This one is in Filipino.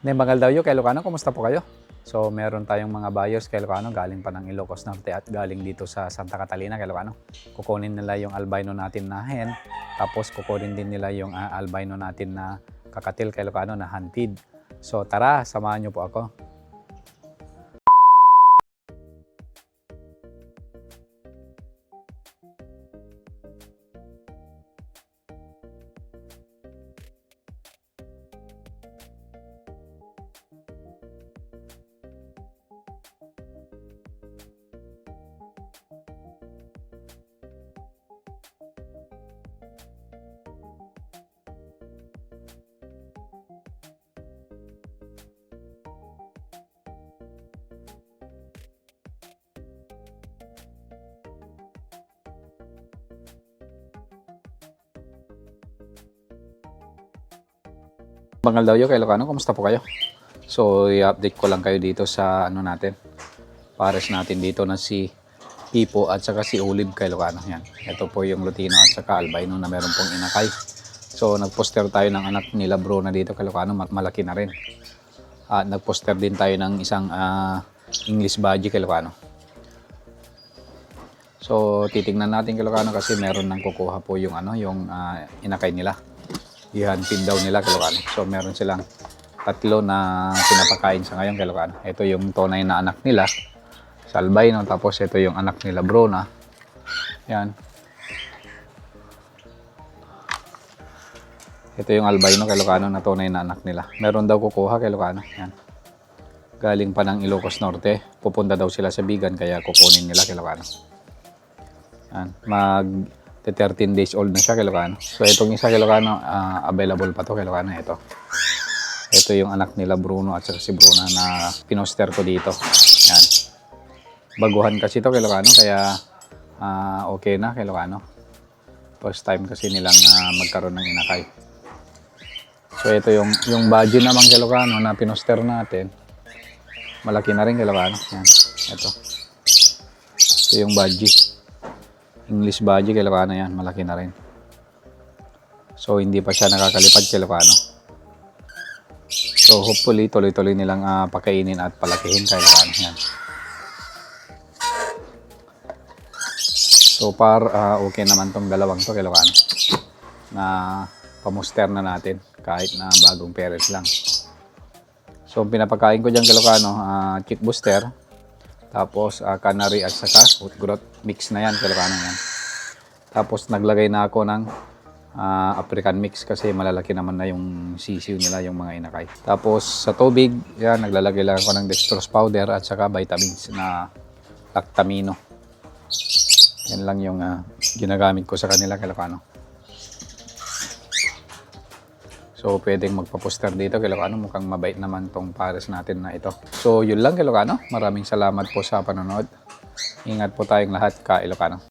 Nembangal daw kay Ilocano, kumusta po kayo? So meron tayong mga buyers kay Ilocano galing pa ng Ilocos Norte at galing dito sa Santa Catalina kay Ilocano. Kukunin nila yung albino natin na hen, tapos kukunin din nila yung albino natin na kakatil kay Ilocano na hunted. So tara, samahan niyo po ako. Bangal daw kay Ilocano, kumusta po kayo? So i-update ko lang kayo dito sa natin. Pares natin dito na si Pipo at saka si Olive kay Ilocano. Yan. Ito po yung Lutino at saka albino na meron pong inakay. So nagposter tayo ng anak nila Bruna dito kay Ilocano, malaki na rin. At nagposter din tayo ng isang English Badgie kay Ilocano. So titingnan natin kay Ilocano kasi meron nang kukuha po yung inakay nila. I-hunted daw nila kay Ilocano. So meron silang tatlo na pinapakain sa ngayon kay Ilocano. Ito yung tunay na anak nila sa albino, tapos ito yung anak nila Bruna. Yan. Ito yung albino kay Ilocano na tunay na anak nila. Meron daw kukuha kay Ilocano. Yan. Galing pa ng Ilocos Norte. Pupunta daw sila sa Bigan kaya kukunin nila kay Ilocano. Yan. 13 days old na siya kay Ilocano. So itong isa kay Ilocano, available pa to kay Ilocano. Ito yung anak nila Bruno at saka si Bruna na pinoster ko dito. Yan. Baguhan kasi to kay Ilocano kaya okay na kay Ilocano. First time kasi nilang magkaroon ng inakay. So ito yung badge naman kay Ilocano na pinoster natin. Malaki na rin kay Ilocano. Yan. Ito yung badge. English Badgie kay Ilocano yan, malaki na rin. So hindi pa siya nakakalipad kay Ilocano. So hopefully tuloy-tuloy nilang pakainin at palakihin kay Ilocano yan. So okay naman tong dalawang to kay Ilocano na pamuster na natin kahit na bagong parents lang. So pinapakain ko dyan kay Ilocano, chick booster. Tapos canary at saka root growth mix na yan, Ilocano yan. Tapos naglagay na ako ng African mix kasi malalaki naman na yung sisiw nila, yung mga inakay. Tapos sa tubig, yan, naglalagay lang ako ng dextrose powder at saka vitamins na lactamino. Yan lang yung ginagamit ko sa kanila, Ilocano. So, pwedeng magpa-poster dito kay Ilocano. Mukhang mabait naman tong pares natin na ito. So, yun lang kay Ilocano. Maraming salamat po sa panonood. Ingat po tayong lahat, ka Ilocano.